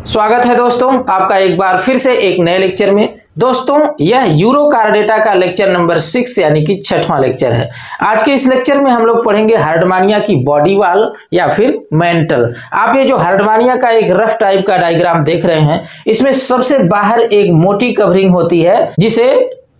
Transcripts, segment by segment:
स्वागत है दोस्तों आपका एक बार फिर से एक नए लेक्चर में। दोस्तों यह यूरोकार्डेटा का लेक्चर नंबर 6 यानी कि 6वां लेक्चर है। आज के इस लेक्चर में हम लोग पढ़ेंगे हार्डमानिया की बॉडी वॉल या फिर मेंटल। आप ये जो हार्डमानिया का एक रफ टाइप का डायग्राम देख रहे हैं, इसमें सबसे बाहर एक मोटी कवरिंग होती है जिसे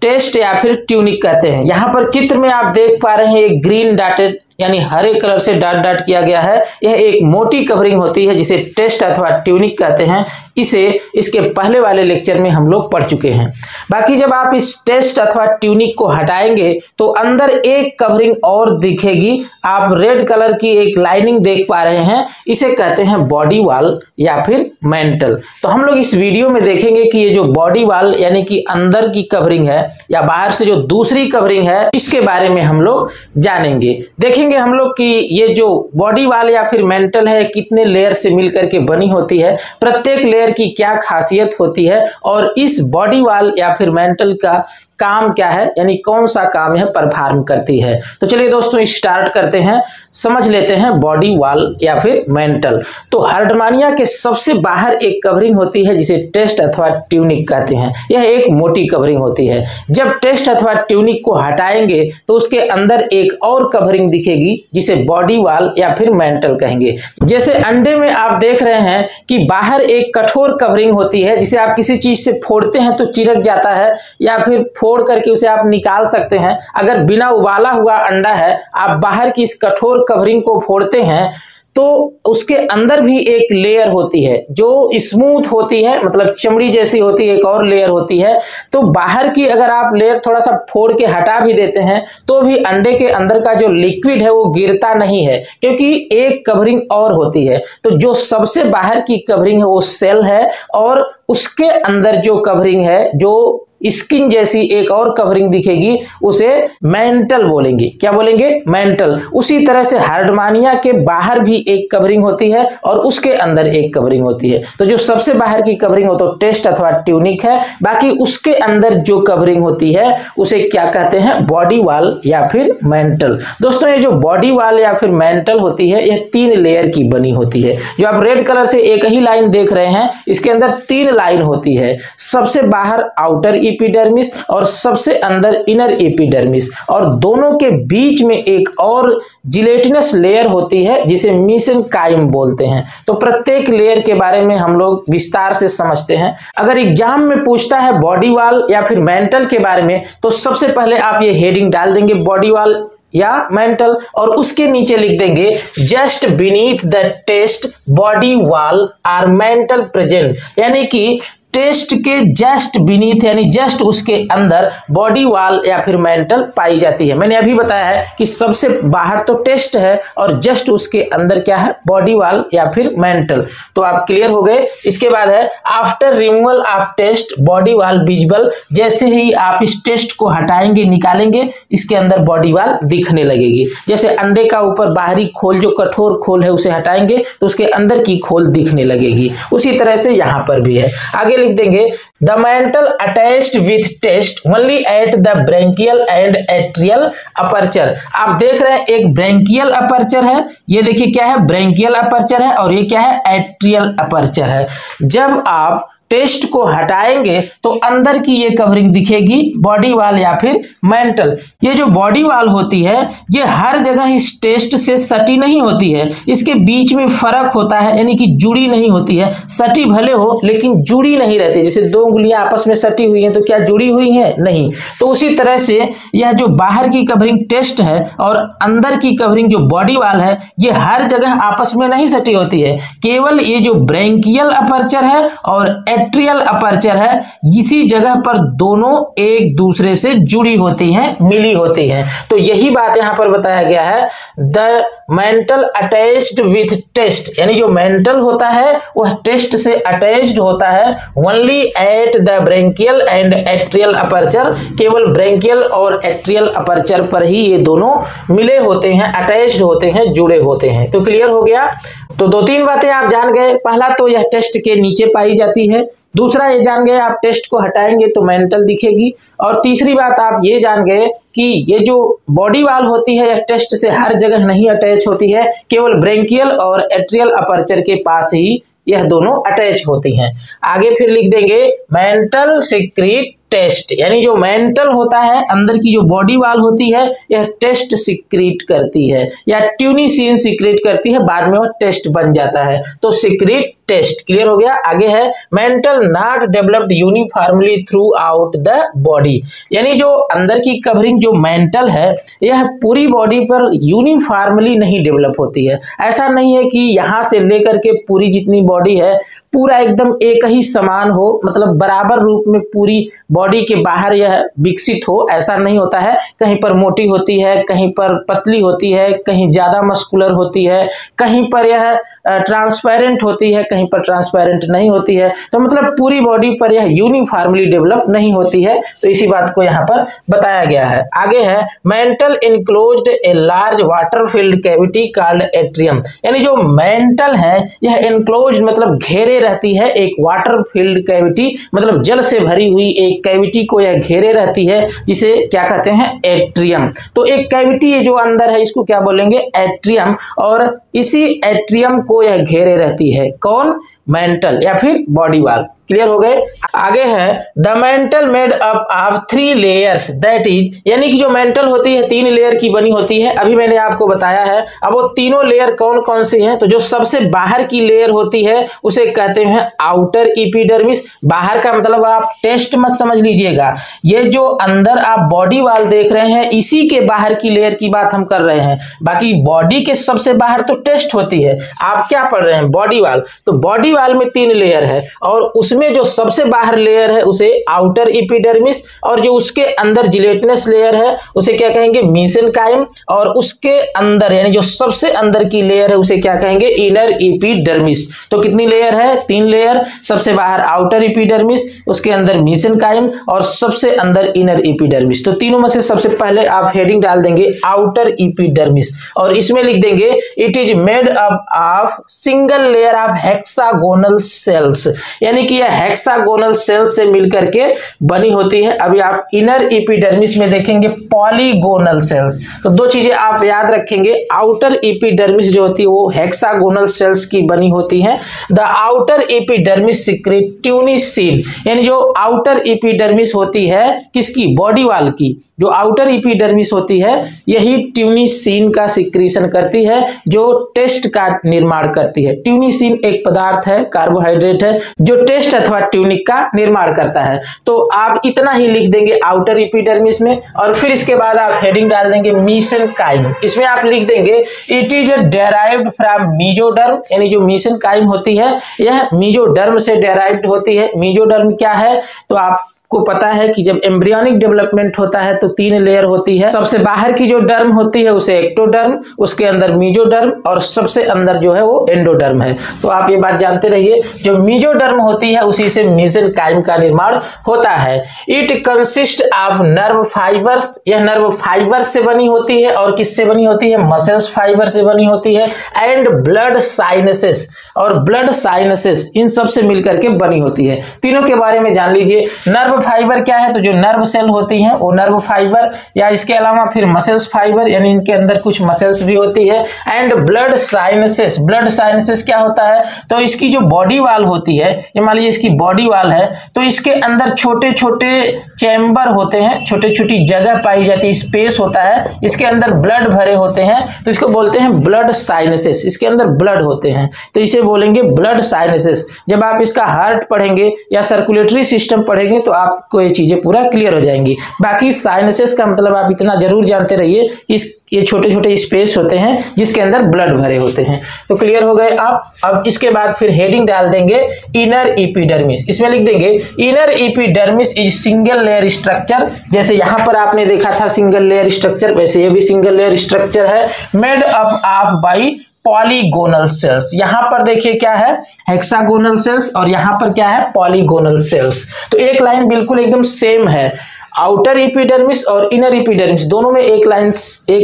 टेस्ट या फिर ट्यूनिक कहते हैं। यहाँ पर चित्र में आप देख पा रहे हैं एक ग्रीन डॉटेड यानी हरे कलर से डॉट डॉट किया गया है। यह एक मोटी कवरिंग होती है जिसे टेस्ट अथवा ट्यूनिक कहते हैं। इसे इसके पहले वाले लेक्चर में हम लोग पढ़ चुके हैं। बाकी जब आप इस टेस्ट अथवा ट्यूनिक को हटाएंगे तो अंदर एक कवरिंग और दिखेगी। आप रेड कलर की एक लाइनिंग देख पा रहे हैं, इसे कहते हैं बॉडी वॉल या फिर मेंटल। तो हम लोग इस वीडियो में देखेंगे कि ये जो बॉडी वॉल यानी कि अंदर की कवरिंग है या बाहर से जो दूसरी कवरिंग है, इसके बारे में हम लोग जानेंगे। देखेंगे हम लोग कि ये जो बॉडी वॉल या फिर मेंटल है कितने लेयर से मिलकर के बनी होती है, प्रत्येक लेयर की क्या खासियत होती है और इस बॉडी वॉल या फिर मेंटल का काम क्या है, यानी कौन सा काम यह परफॉर्म करती है। तो चलिए दोस्तों स्टार्ट करते हैं, समझ लेते हैं बॉडी वॉल या फिर मेंटल। तो हार्डमानिया के सबसे बाहर एक कवरिंग होती है जिसे टेस्ट अथवा ट्यूनिक कहते हैं। यह एक मोटी कवरिंग होती है। जब टेस्ट अथवा ट्यूनिक को हटाएंगे तो उसके अंदर एक और कवरिंग दिखेगी जिसे बॉडी वॉल या फिर मेंटल कहेंगे। जैसे अंडे में आप देख रहे हैं कि बाहर एक कठोर कवरिंग होती है जिसे आप किसी चीज से फोड़ते हैं तो चिरक जाता है या फिर फोड़ करके उसे आप निकाल सकते हैं। अगर बिना उबाला हुआ अंडा है, आप बाहर की इस कठोर कवरिंग को फोड़ते हैं तो उसके अंदर भी एक लेयर होती है जो स्मूथ होती है, मतलब चमड़ी जैसी होती है, एक और लेयर होती है। तो बाहर की अगर आप लेयर थोड़ा सा फोड़ के हटा भी देते हैं तो भी अंडे के अंदर का जो लिक्विड है वो गिरता नहीं है, क्योंकि एक कवरिंग और होती है। तो जो सबसे बाहर की कवरिंग है वो सेल है और उसके अंदर जो कवरिंग है, जो स्किन जैसी एक और कवरिंग दिखेगी, उसे मेंटल बोलेंगे। क्या बोलेंगे? मेंटल। उसी तरह से हार्डमानिया के बाहर भी एक कवरिंग होती है और उसके अंदर एक कवरिंग होती है। तो जो सबसे बाहर की कवरिंग हो तो टेस्ट अथवा ट्यूनिक है, बाकी उसके अंदर जो कवरिंग होती है उसे क्या कहते हैं? बॉडी वॉल या फिर मेंटल। दोस्तों ये जो बॉडी वॉल या फिर मेंटल होती है यह 3 लेयर की बनी होती है। जो आप रेड कलर से एक ही लाइन देख रहे हैं, इसके अंदर 3 लाइन होती है। सबसे बाहर आउटर एपिडर्मिस और सबसे अंदर इनर एपिडर्मिस, और दोनों के बीच में एक और जिलेटिनस लेयर होती है जिसे मेसेनकाइम बोलते हैं। तो प्रत्येक लेयर के बारे में हम लोग विस्तार से समझते हैं। अगर एग्जाम में पूछता है बॉडी वॉल या फिर मेंटल के बारे में तो सबसे पहले आप ये हेडिंग डाल देंगे बॉडी वॉल या मेंटल, और उसके नीचे लिख देंगे just beneath the test body wall are mantle present, यानी कि टेस्ट के जस्ट बीनीथ यानी जस्ट उसके अंदर बॉडी वॉल या फिर मेंटल पाई जाती है। मैंने अभी बताया है कि सबसे बाहर तो टेस्ट है और जस्ट उसके अंदर क्या है? बॉडी वॉल या फिर मेंटल। तो आप क्लियर हो गए। इसके बाद है after removal of test body wall visible. जैसे ही आप इस टेस्ट को हटाएंगे, निकालेंगे, इसके अंदर बॉडी वॉल दिखने लगेगी। जैसे अंडे का ऊपर बाहरी खोल जो कठोर खोल है उसे हटाएंगे तो उसके अंदर की खोल दिखने लगेगी। उसी तरह से यहाँ पर भी है। आगे लिख देंगे the mantle attached with test only at the branchial and atrial aperture. आप देख रहे हैं एक ब्रैंकियल अपर्चर है, ये देखिए क्या है? ब्रैंकियल अपर्चर है, और ये क्या है? एट्रियल अपर्चर है। जब आप टेस्ट को हटाएंगे तो अंदर की ये कवरिंग दिखेगी बॉडी वॉल या फिर मेंटल। ये जो बॉडी वॉल होती है ये हर जगह इस टेस्ट से सटी नहीं होती है, इसके बीच में फर्क होता है, यानी कि जुड़ी नहीं होती है। सटी भले हो लेकिन जुड़ी नहीं रहती। जैसे 2 उंगलियां आपस में सटी हुई हैं तो क्या जुड़ी हुई हैं? नहीं। तो उसी तरह से यह जो बाहर की कवरिंग टेस्ट है और अंदर की कवरिंग जो बॉडी वॉल है ये हर जगह आपस में नहीं सटी होती है। केवल ये जो ब्रैंकियल अपर्चर है और एट्रियल अपर्चर है, इसी जगह पर दोनों एक दूसरे से जुड़ी होती हैं, मिली होती हैं। तो यही बात यहां पर बताया गया है the mantle attached with test, यानी जो मेंटल होता है वह टेस्ट से अटैच्ड होता है only at the branchial and atrial aperture. केवल ब्रैंकियल और एट्रियल अपर्चर पर ही ये दोनों मिले होते हैं, अटैच्ड होते हैं, जुड़े होते हैं। तो क्लियर हो गया। तो 2-3 बातें आप जान गए। पहला तो यह टेस्ट के नीचे पाई जाती है। दूसरा ये जान गए आप टेस्ट को हटाएंगे तो मेंटल दिखेगी। और तीसरी बात आप ये जान गए कि ये जो बॉडी वॉल होती है टेस्ट से हर जगह नहीं अटैच होती है, केवल ब्रैंकियल और एट्रियल अपर्चर के पास ही यह दोनों अटैच होती हैं। आगे फिर लिख देंगे मेंटल सिक्रीट टेस्ट, यानी जो मेंटल होता है अंदर की जो बॉडी वाल होती है यह टेस्ट सिक्रीट करती है या ट्यूनिसिन सिक्रीट करती है, बाद में वो टेस्ट बन जाता है, तो सिक्रीट टेस्ट। क्लियर हो गया। आगे है mental not developed uniformly through out the body, यानी जो अंदर की कवरिंग जो मेंटल है यह पूरी बॉडी पर यूनिफॉर्मली नहीं डेवलप होती है। ऐसा नहीं है कि यहां से लेकर के पूरी जितनी बॉडी है पूरा एकदम एक ही समान हो, मतलब बराबर रूप में पूरी बॉडी के बाहर यह विकसित हो, ऐसा नहीं होता है। कहीं पर मोटी होती है, कहीं पर पतली होती है, कहीं ज्यादा मस्कुलर होती है, कहीं पर यह ट्रांसपेरेंट होती है, कहीं पर ट्रांसपेरेंट नहीं होती है, तो मतलब पूरी बॉडी पर यह यूनिफॉर्मली डेवलप नहीं होती है, तो इसी बात को यहाँ पर बताया गया है। आगे है mental enclosed a large water filled cavity called atrium, यानी जो मेंटल है यह इनक्लोज्ड मतलब घेरे रहती है एक वाटर फिल्ड कैविटी, मतलब जल से भरी हुई एक कैविटी को यह घेरे रहती है, जिसे क्या कहते हैं एट्रियम। तो एक कैविटी है जो अंदर है इसको क्या बोलेंगे एट्रियम, और इसी एट्रियम को यह घेरे रहती है कौन मेंटल या फिर बॉडी वाल। क्लियर हो गए। आगे है the mental made up of 3 layers that is, यानी कि जो मेंटल होती है 3 लेयर की बनी होती है, अभी मैंने आपको बताया है। अब वो तीनों लेयर कौन कौन सी हैं, तो जो सबसे बाहर की लेयर होती है उसे कहते हैं आउटर एपिडर्मिस। बाहर का मतलब आप टेस्ट मत समझ लीजिएगा, ये जो अंदर आप बॉडी वाल देख रहे हैं इसी के बाहर की लेयर की बात हम कर रहे हैं। बाकी बॉडी के सबसे बाहर तो टेस्ट होती है, आप क्या पढ़ रहे हैं बॉडी वाल, तो बॉडी वाल में 3 लेयर है और उसमें जो सबसे बाहर लेयर है उसे आउटर एपिडर्मिस, और जो उसके अंदर जिलेटिनस लेयर है उसे क्या कहेंगे मेसेनकाइम, और उसके अंदर यानी जो सबसे अंदर की लेयर है उसे क्या कहेंगे इनर एपिडर्मिस। तो कितनी लेयर है 3 लेयर, सबसे बाहर आउटर एपिडर्मिस, उसके अंदर मेसेनकाइम और सबसे अंदर इनर एपिडर्मिस। तो तीनों में से सबसे पहले आप हेडिंग डाल देंगे आउटर एपिडर्मिस और इसमें लिख देंगे it is made up of single layer of hexagonal cells, यानी कि हेक्सागोनल सेल्स से मिलकर के बनी होती है। अभी आप इनर एपिडर्मिस में देखेंगे पॉलीगोनल सेल्स। तो 2 चीजें आप याद रखेंगे, आउटर एपिडर्मिस जो होती है वो हेक्सागोनल सेल्स की बनी होती है। द आउटर एपिडर्मिस सीक्रेट ट्यूनिसिन, यानी जो आउटर एपिडर्मिस होती है किसकी बॉडी वाल की, जो आउटर एपिडर्मिस होती है यही ट्यूनिसिन का सिक्रीशन करती है जो टेस्ट का निर्माण करती है। ट्यूनिसिन एक पदार्थ है, कार्बोहाइड्रेट है जो टेस्ट अथवा ट्यूनिक का निर्माण करता है। तो आप इतना ही लिख देंगे आउटर एपिडर्मिस में, और फिर इसके बाद आप हेडिंग डाल देंगे मेसेनकाइम। इसमें आप लिख देंगे it is derived from mesoderm, यानी जो मेसेनकाइम होती है यह मेसोडर्म से डेराइव्ड होती है। मेसोडर्म क्या है तो आप को पता है कि जब एम्ब्रियोनिक डेवलपमेंट होता है तो 3 लेयर होती है। सबसे बाहर की जो डर्म होती है उसे एक्टोडर्म, उसके अंदर मेसोडर्म और सबसे अंदर जो है वो एंडोडर्म है। तो आप ये बात जानते रहिए, जो मेसोडर्म होती है उसी से मेसेनकाइम का निर्माण होता है। It consist of nerve fibres, यह नर्व फाइबर्स से बनी होती है और किससे बनी होती है मसल्स फाइबर से बनी होती है, एंड ब्लड साइनसेस, और ब्लड साइनसेस इन सब से मिलकर के बनी होती है। तीनों के बारे में जान लीजिए। नर्व फाइबर क्या है तो जो नर्व सेल होती हैं वो नर्व फाइबर, या इसके अलावा फिर मसल्स फाइबर यानी इनके अंदर कुछ मसल्स भी होती है, and blood sinuses. Blood sinuses क्या होता है तो इसकी जो बॉडी वाल होती है, ये मान लीजिए इसकी बॉडी वाल है तो इसके अंदर छोटे छोटे चैम्बर होते हैं, छोटी छोटी जगह पाई जाती है, स्पेस होता है, इसके अंदर ब्लड भरे होते हैं तो इसको बोलते हैं ब्लड साइनसेस। इसके अंदर ब्लड होते हैं तो इसे बोलेंगे ब्लड साइनसेस। जब आप इसका हार्ट पढ़ेंगे या सर्कुलेटरी सिस्टम पढ़ेंगे तो आपको ये चीजें पूरा क्लियर हो जाएंगी। बाकी साइनसेस का मतलब आप इतना जरूर जानते रहिए कि ये छोटे छोटे स्पेस होते हैं जिसके अंदर ब्लड भरे होते हैं। तो क्लियर हो गए आप। अब इसके बाद फिर हेडिंग डाल देंगे इनर एपिडर्मिस। इसमें लिख देंगे inner epidermis is single layer structure, जैसे यहां पर आपने देखा था सिंगल लेयर स्ट्रक्चर, वैसे ये भी सिंगल लेयर स्ट्रक्चर है, made up of by polygonal cells. यहां पर देखिए क्या है हेक्सागोनल सेल्स और यहां पर क्या है पॉलीगोनल सेल्स। तो एक लाइन बिल्कुल एकदम सेम है। आउटर एपिडर्मिस और इनर एपिडर्मिस दोनों में एक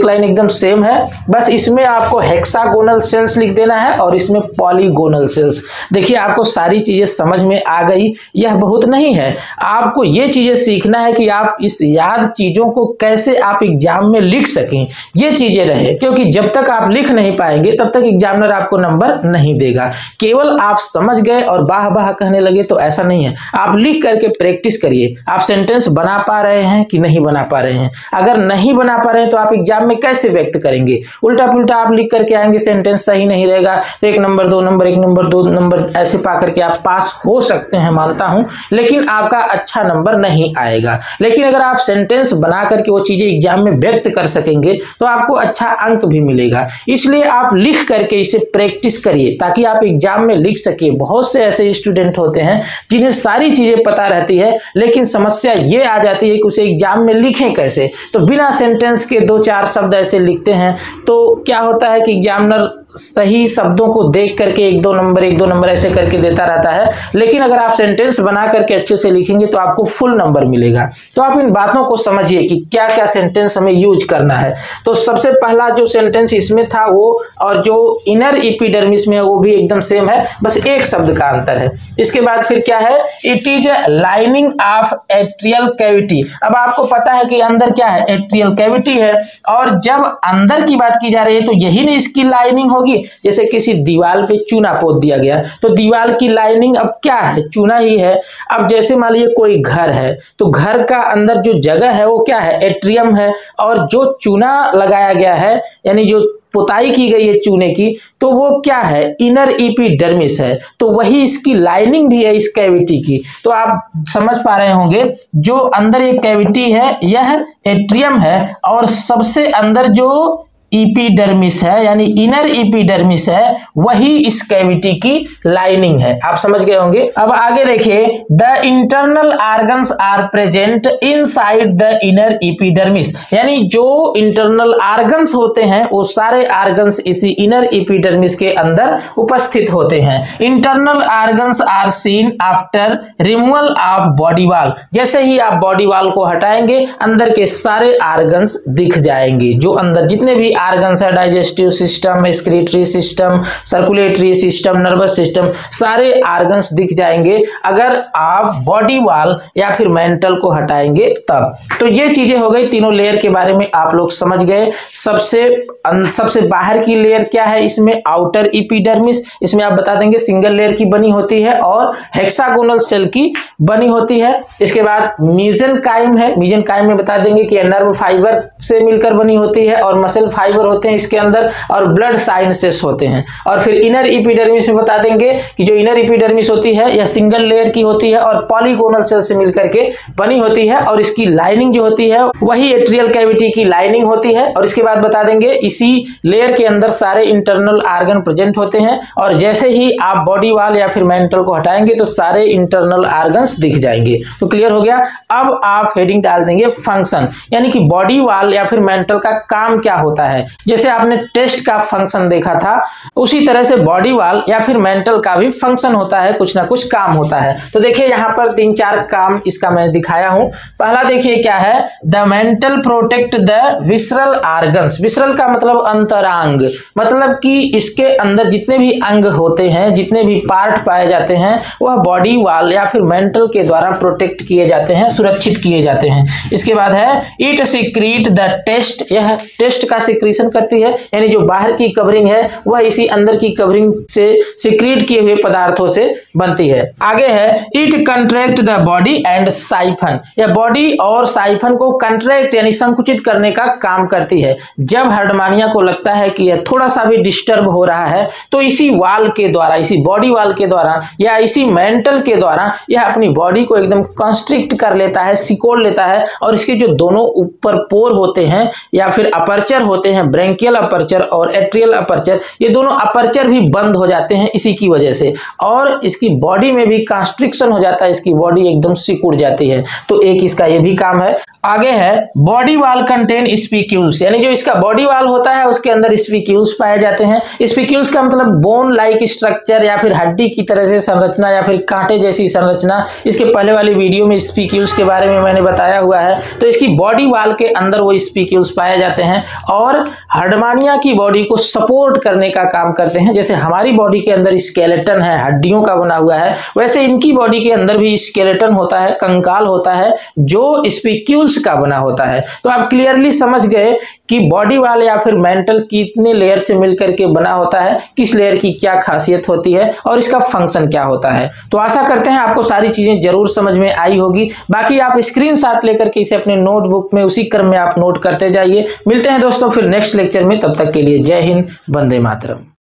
लाइन एकदम सेम है, बस इसमें आपको हेक्सागोनल सेल्स लिख देना है और इसमें पॉलीगोनल सेल्स। देखिए आपको सारी चीजें समझ में आ गई, यह बहुत नहीं है, आपको ये चीजें सीखना है कि आप इस याद चीजों को कैसे आप एग्जाम में लिख सकें, ये चीजें रहे, क्योंकि जब तक आप लिख नहीं पाएंगे तब तक एग्जामिनर आपको नंबर नहीं देगा। केवल आप समझ गए और बाह बाह कहने लगे तो ऐसा नहीं है, आप लिख करके प्रैक्टिस करिए। आप सेंटेंस बना पा रहे हैं कि नहीं बना पा रहे हैं? अगर नहीं बना पा रहे हैं तो आप एग्जाम में कैसे व्यक्त करेंगे? उल्टा पुल्टा आप लिख करके आएंगे, सेंटेंस सही नहीं रहेगा, 1 नंबर 2 नंबर 1 नंबर 2 नंबर ऐसे पा करके आप पास हो सकते हैं, मानता हूं, लेकिन आपका अच्छा नंबर नहीं आएगा। लेकिन अगर आप सेंटेंस बना करके वो चीजें एग्जाम में व्यक्त कर सकेंगे तो आपको अच्छा अंक भी मिलेगा। इसलिए आप लिख करके इसे प्रैक्टिस करिए ताकि आप एग्जाम में लिख सके। बहुत से ऐसे स्टूडेंट होते हैं जिन्हें सारी चीजें पता रहती है, लेकिन समस्या ये आ जाती है कि उसे एग्जाम में लिखें कैसे। तो बिना सेंटेंस के 2-4 शब्द ऐसे लिखते हैं तो क्या होता है कि एग्जामिनर सही शब्दों को देख करके 1-2 नंबर ऐसे करके देता रहता है, लेकिन अगर आप सेंटेंस बना करके अच्छे से लिखेंगे तो आपको फुल नंबर मिलेगा। तो आप इन बातों को समझिए कि क्या क्या सेंटेंस हमें यूज करना है। तो सबसे पहला जो सेंटेंस इसमें था वो, और जो इनर एपिडर्मिस में है वो भी एकदम सेम है, बस एक शब्द का अंतर है। इसके बाद फिर क्या है, it is a lining of atrial cavity. अब आपको पता है कि अंदर क्या है, एट्रियल कैविटी है, और जब अंदर की बात की जा रही है तो यही नहीं इसकी लाइनिंग होगी। जैसे किसी दीवार पे चूना पोत दिया गया तो दीवार की लाइनिंग अब क्या है, चूना ही है। अब जैसे मान लीजिए कोई घर है तो घर का अंदर जो जगह है वो क्या है, एट्रियम है, और जो चूना लगाया गया है यानी जो पुताई की गई है चूने की, तो वो क्या है, इनर एपिडर्मिस है। तो वही इसकी लाइनिंग भी है इस कैविटी की। तो आप समझ पा रहे होंगे जो अंदर एक कैविटी है यह एट्रियम है, और सबसे अंदर जो एपिडर्मिस है यानी इनर एपिडर्मिस है वही इस कैविटी की लाइनिंग है। आप समझ गए होंगे। अब आगे देखिए, the internal organs are present inside the inner epidermis, यानी जो इंटरनल ऑर्गन्स होते हैं वो सारे ऑर्गन्स इसी इनर एपिडर्मिस के अंदर उपस्थित होते हैं। Internal organs are seen after removal of body wall. जैसे ही आप बॉडी वॉल को हटाएंगे अंदर के सारे ऑर्गन्स दिख जाएंगे। जो अंदर जितने भी ऑर्गन्स है, digestive system, excretory system, circulatory system, nervous system, सारे ऑर्गन्स दिख जाएंगे अगर आप बॉडी वॉल या फिर मेंटल को हटाएंगे तब। तो ये चीजें हो गई, तीनों लेयर के बारे में आप लोग समझ गए। सबसे बाहर की लेयर क्या है, इसमें आउटर एपिडर्मिस, इसमें आप बता देंगे सिंगल लेयर की बनी होती है और हेक्सागोनल सेल की बनी होती है। इसके बाद मीजेनकाइम है, मीजेनकाइम में बता देंगे कि नर्व फाइबर से मिलकर बनी होती है और मसल फाइबर होते हैं इसके अंदर, और ब्लड साइनसेस होते हैं। और फिर इनर एपिडर्मिस में बता देंगे कि जो इनर एपिडर्मिस होती है यह सिंगल लेयर की होती है और पॉलीगोनल सेल से मिलकर के बनी होती है, और इसकी लाइनिंग जो होती है वही एट्रियल कैविटी की लाइनिंग होती है। और इसके बाद बता देंगे इसी लेयर के अंदर सारे इंटरनल ऑर्गन प्रेजेंट होते हैं, और जैसे ही आप बॉडी वॉल या फिर मेंटल को हटाएंगे तो सारे इंटरनल ऑर्गन्स दिख जाएंगे। तो क्लियर हो गया। अब आप हेडिंग डाल देंगे फंक्शन, यानी कि बॉडी वॉल या फिर मेंटल का काम क्या होता है। जैसे आपने टेस्ट का फंक्शन देखा था उसी तरह से बॉडी वॉल या फिर मेंटल का भी फंक्शन होता है, कुछ ना कुछ काम होता है। तो देखिए यहाँ पर 3-4 काम इसका मैं दिखाया हूं। पहला देखिए क्या है, the mental protect the visceral organs. Visceral का मतलब अंतरांग, मतलब कि इसके अंदर जितने भी अंग होते हैं, जितने भी पार्ट पाए जाते हैं वह बॉडी वॉल या फिर मेंटल के द्वारा प्रोटेक्ट किए जाते हैं, सुरक्षित किए जाते हैं। इसके बाद है इट सीक्रेट द टेस्ट, यह टेस्ट का सीक्रेशन करती है, यानी जो बाहर की कवरिंग है वह इसी अंदर की कवरिंग से सीक्रेट किए हुए पदार्थों से बनती है। आगे है it contract the body and siphon, यह बॉडी और साइफन को कंट्रैक्ट यानी संकुचित करने का काम करती है। जब हार्डमानिया को लगता है कि यह थोड़ा सा भी डिस्टर्ब हो रहा है तो इसी वाल के द्वारा, इसी बॉडी वाल के द्वारा या इसी मेंटल के द्वारा यह अपनी बॉडी को एकदम कंस्ट्रिक्ट कर लेता है, सिकोड़ लेता है, और इसके जो दोनों ऊपर पोर होते हैं या फिर अपर्चर होते हैं हैं ब्रेंकियल अपर्चर और एट्रियल अपर्चर, ये दोनों अपर्चर भी बंद हो जाते हैं इसी की वजह से, और इसकी बॉडी में भी कंस्ट्रिक्शन हो जाता है, इसकी बॉडी एकदम सिकुड़ जाती है। तो एक इसका ये भी काम है। आगे है बॉडी वाल कंटेन स्पीक्यूल्स, यानी जो इसका बॉडी वाल होता है उसके अंदर स्पीक्यूल्स पाए जाते हैं। स्पीक्यूल्स का मतलब बोन लाइक स्ट्रक्चर या फिर हड्डी की तरह से संरचना या फिर कांटे जैसी संरचना। इसके पहले वाली वीडियो में स्पीक्यूल्स के बारे में मैंने बताया हुआ है। तो इसकी बॉडी वाल के अंदर वो स्पीक्यूल्स पाए जाते हैं और हार्डमानिया की बॉडी को सपोर्ट करने का काम करते हैं। जैसे हमारी बॉडी के अंदर स्केलेटन है, हड्डियों का बना हुआ है, वैसे इनकी बॉडी के अंदर भी स्केलेटन होता है, कंकाल होता है जो स्पीक्यूल्स का बना होता है। तो आप क्लियरली समझ गए कि बॉडी वाल या फिर मेंटल कितने लेयर से मिलकर के बना होता है, किस लेयर की क्या खासियत होती है और इसका फंक्शन क्या होता है। तो आशा करते हैं आपको सारी चीजें जरूर समझ में आई होगी। बाकी आप स्क्रीनशॉट लेकर के इसे अपने नोटबुक में उसी क्रम में आप नोट करते जाइए। मिलते हैं दोस्तों फिर नेक्स्ट लेक्चर में, तब तक के लिए जय हिंद, वंदे मातरम।